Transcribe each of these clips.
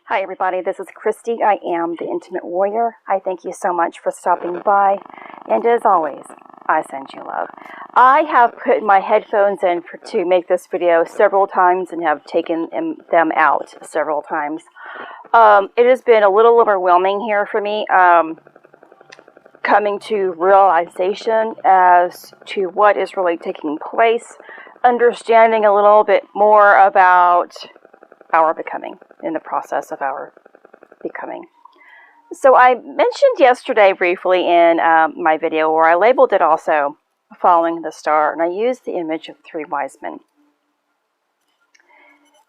Hi everybody, this is Christy. I am the Intimate Warrior. I thank you so much for stopping by, and as always, I send you love. I have put my headphones in to make this video several times and have taken them out several times. It has been a little overwhelming here for me, coming to realization as to what is really taking place, understanding a little bit more about our becoming, in the process of our becoming. So I mentioned yesterday briefly in my video, where I labeled it also Following the Star, and I used the image of three wise men.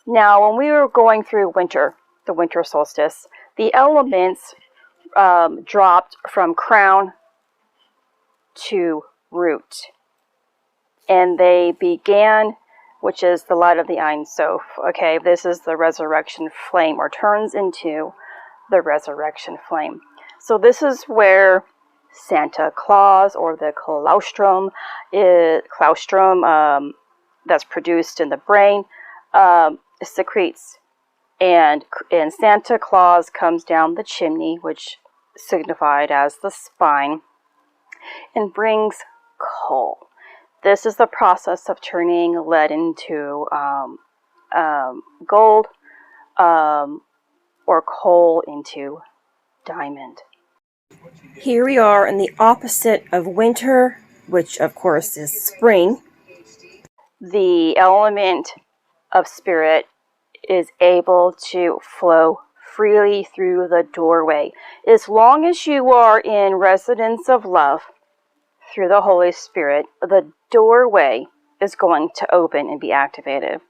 Now, when we were going through winter, the winter solstice, the elements dropped from crown to root, and they began, which is the light of the Ein Sof. Okay, this is the resurrection flame, or turns into the resurrection flame. So this is where Santa Claus, or the claustrum, that's produced in the brain, secretes. And Santa Claus comes down the chimney, which signified as the spine, and brings coal. This is the process of turning lead into gold, or coal into diamond. Here we are in the opposite of winter, which of course is spring. The element of spirit is able to flow freely through the doorway. As long as you are in residence of love through the Holy Spirit, the doorway is going to open and be activated.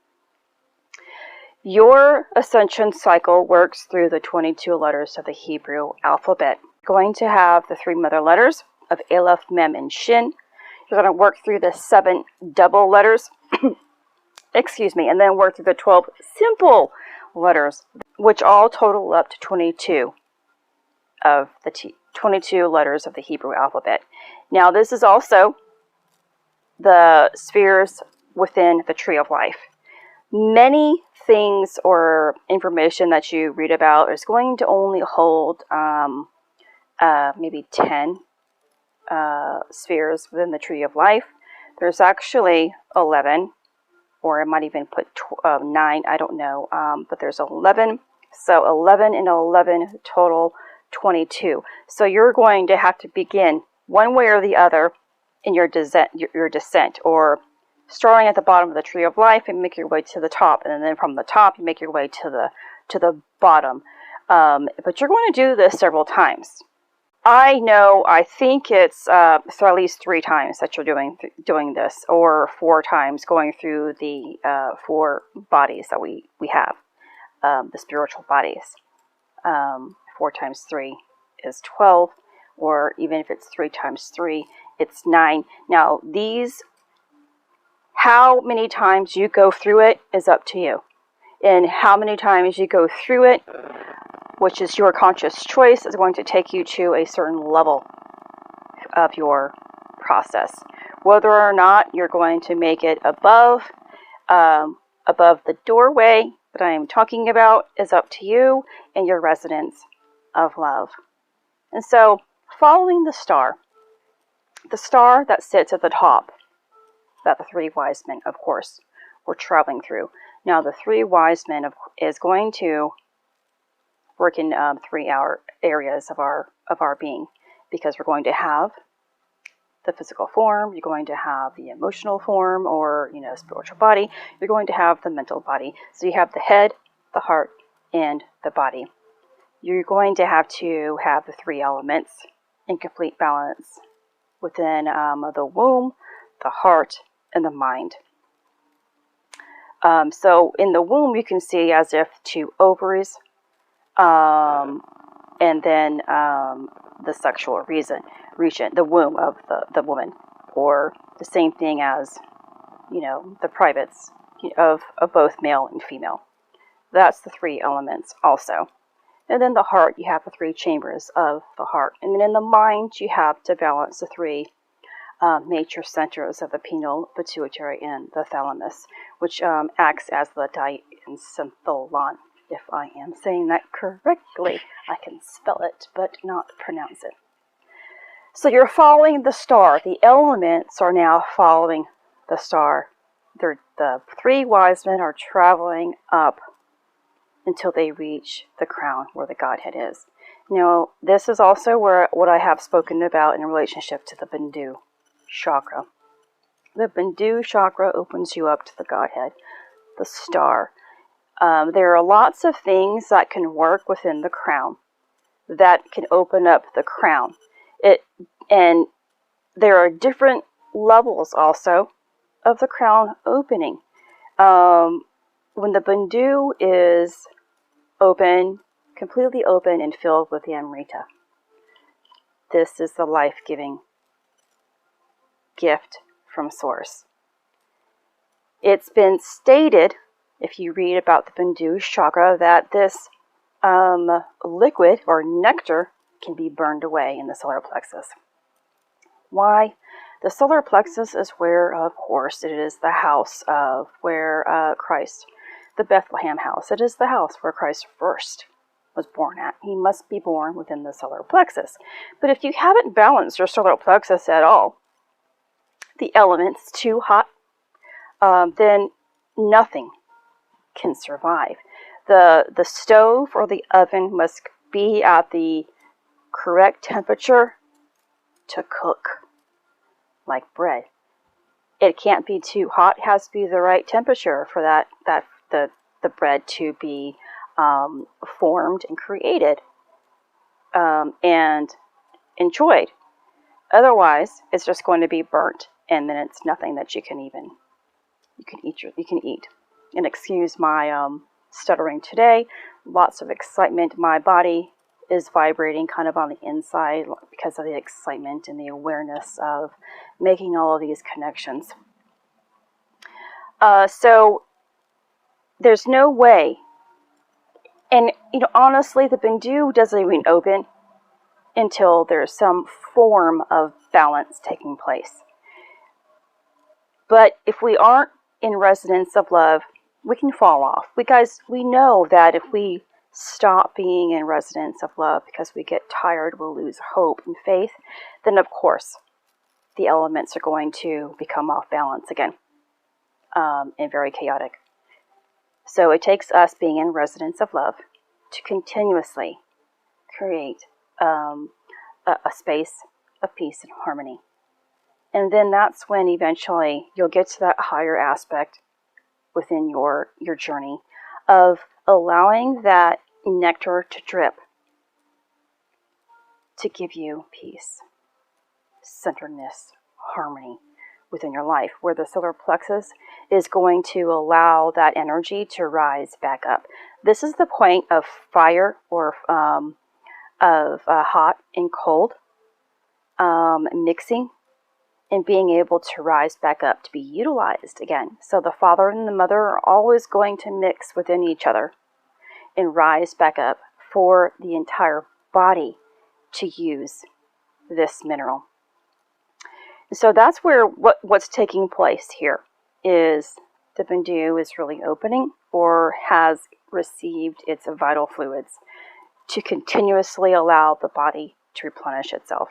Your ascension cycle works through the 22 letters of the Hebrew alphabet. You're going to have the three mother letters of Aleph, Mem, and Shin. You're going to work through the 7 double letters, excuse me, and then work through the 12 simple letters, which all total up to 22 of the 22 letters of the Hebrew alphabet. Now, this is also the spheres within the tree of life. Many things or information that you read about is going to only hold maybe 10 spheres within the tree of life. There's actually 11, or I might even put 9, I don't know, but there's 11. So 11 and 11 total 22. So you're going to have to begin one way or the other in your descent, or starting at the bottom of the tree of life and make your way to the top, and then from the top you make your way to the bottom. But you're going to do this several times. I think it's at least 3 times that you're doing this, or 4 times going through the 4 bodies that we have, the spiritual bodies. 4 times 3 is 12, or even if it's 3 times 3, it's 9. Now, how many times you go through it is up to you. And how many times you go through it, which is your conscious choice, is going to take you to a certain level of your process. Whether or not you're going to make it above the doorway that I am talking about is up to you and your residence of love. And so, following the star that sits at the top, that the 3 wise men, of course, were traveling through. Now, the 3 wise men is going to work in 3 areas of our being, because we're going to have the physical form, you're going to have the emotional form, or spiritual body, you're going to have the mental body. So you have the head, the heart, and the body. You're going to have the 3 elements in complete balance within the womb, the heart, and the mind. So in the womb, you can see as if 2 ovaries, and then the sexual region, the womb of the woman, or the same thing as the privates of both male and female. That's the 3 elements also. And then the heart, you have the 3 chambers of the heart. And then in the mind, you have to balance the 3 major centers of the pineal, pituitary, and the thalamus, which acts as the diencephalon. if I am saying that correctly. I can spell it, but not pronounce it. So you're following the star. The elements are now following the star. The three wise men are traveling up until they reach the crown where the Godhead is. Now, this is also what I have spoken about in relationship to the Bandu chakra. The Bandu chakra opens you up to the Godhead, the star. There are lots of things that can work within the crown that can open up the crown. And there are different levels also of the crown opening. When the Bandu is open, completely open and filled with the Amrita, this is the life-giving gift from Source. It's been stated, if you read about the Bandu chakra, that this liquid or nectar can be burned away in the solar plexus. Why? The solar plexus is where, of course, it is the house of where Christ, the Bethlehem house. It is the house where Christ first was born at. He must be born within the solar plexus. But if you haven't balanced your solar plexus at all, the elements too hot, then nothing can survive. The stove or the oven must be at the correct temperature to cook like bread. It can't be too hot. It has to be the right temperature for the bread to be formed and created and enjoyed. Otherwise, it's just going to be burnt, and then it's nothing that you can eat. And excuse my stuttering today. Lots of excitement. My body is vibrating kind of on the inside because of the excitement and the awareness of making all of these connections. So there's no way, and honestly, the Bandu doesn't even open until there's some form of balance taking place. But if we aren't in resonance of love, we can fall off. We know that if we stop being in resonance of love because we get tired, we'll lose hope and faith, then of course the elements are going to become off balance again and very chaotic. So it takes us being in resonance of love to continuously create a space of peace and harmony. And then that's when eventually you'll get to that higher aspect within your journey of allowing that nectar to drip to give you peace, centeredness, harmony within your life, where the solar plexus is going to allow that energy to rise back up. This is the point of fire or of hot and cold mixing and being able to rise back up to be utilized again. So the father and the mother are always going to mix within each other and rise back up for the entire body to use this mineral. So that's where what's taking place here is the Bandu is really opening or has received its vital fluids to continuously allow the body to replenish itself.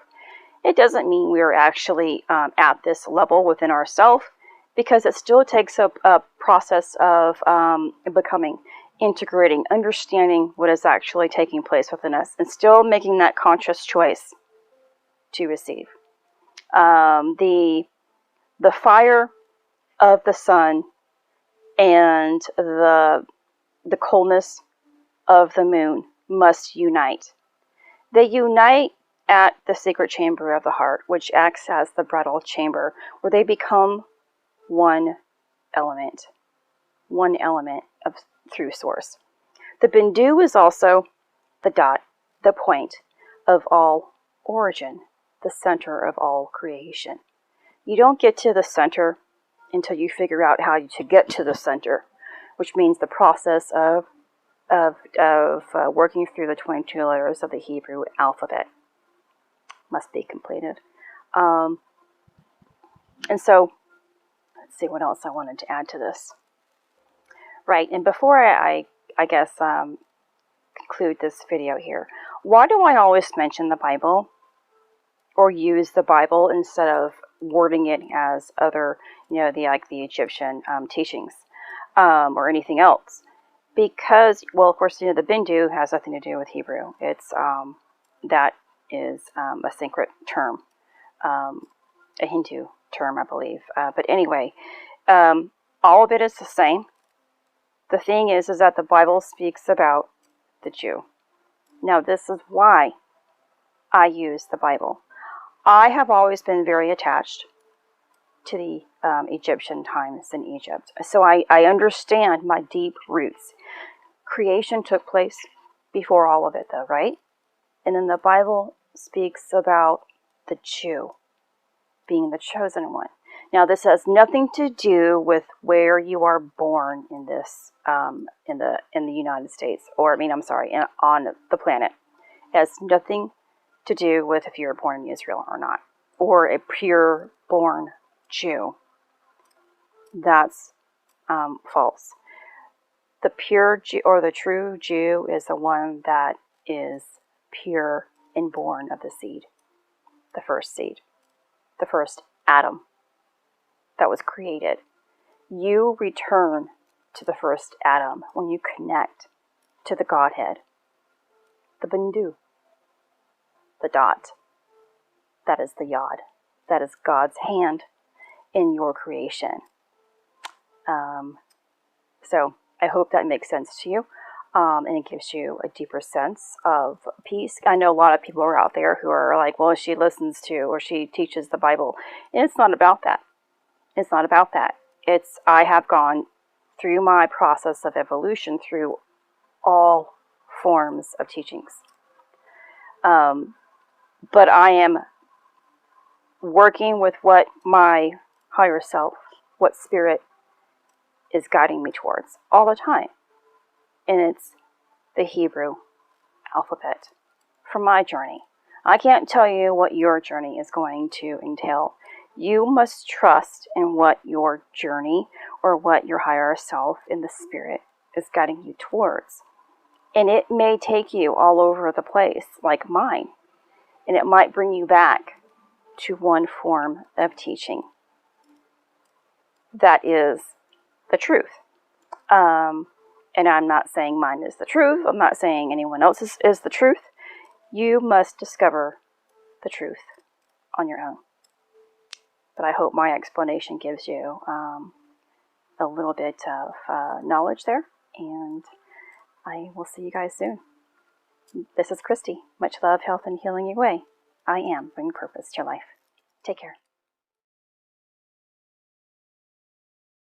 It doesn't mean we are actually at this level within ourselves, because it still takes a process of becoming, integrating, understanding what is actually taking place within us, and still making that conscious choice to receive. The fire of the sun and the coldness of the moon must unite. They unite at the secret chamber of the heart, which acts as the bridal chamber, where they become one element of through source. The Bandu is also the dot, the point of all origin, the center of all creation. You don't get to the center until you figure out how to get to the center, which means the process of working through the 22 letters of the Hebrew alphabet must be completed. And so, let's see what else I wanted to add to this. Right, and before I I guess, conclude this video here. Why do I always mention the Bible or use the Bible instead of wording it as other, like the Egyptian teachings or anything else? Because, well, of course, the Bandu has nothing to do with Hebrew. It's that is a Sanskrit term, a Hindu term, I believe. But anyway, all of it is the same. The thing is that the Bible speaks about the Jew. Now, this is why I use the Bible. I have always been very attached to the Egyptian times in Egypt. So I understand my deep roots. Creation took place before all of it, though, right? And then the Bible speaks about the Jew being the chosen one. Now, this has nothing to do with where you are born in this, in the United States, or on the planet. It has nothing to do with if you're born in Israel or not, or a pure born Jew. That's false. The pure Jew, or the true Jew, is the one that is pure and born of the seed, the first Adam that was created. You return to the first Adam when you connect to the Godhead, the Bandu, the dot. That is the Yod. That is God's hand in your creation. So I hope that makes sense to you, and it gives you a deeper sense of peace. I know a lot of people are out there who are like, well, she listens to or she teaches the Bible. And it's not about that. It's not about that. I have gone through my process of evolution through all forms of teachings. But I am working with what my higher self, what spirit is guiding me towards all the time. And it's the Hebrew alphabet for my journey. I can't tell you what your journey is going to entail. You must trust in what your journey or what your higher self in the spirit is guiding you towards. And it may take you all over the place, like mine. And it might bring you back to one form of teaching that is the truth. And I'm not saying mine is the truth. I'm not saying anyone else's is the truth. You must discover the truth on your own. But I hope my explanation gives you a little bit of knowledge there. And I will see you guys soon. This is Christy. Much love, health, and healing your way. I am bringing purpose to your life. Take care.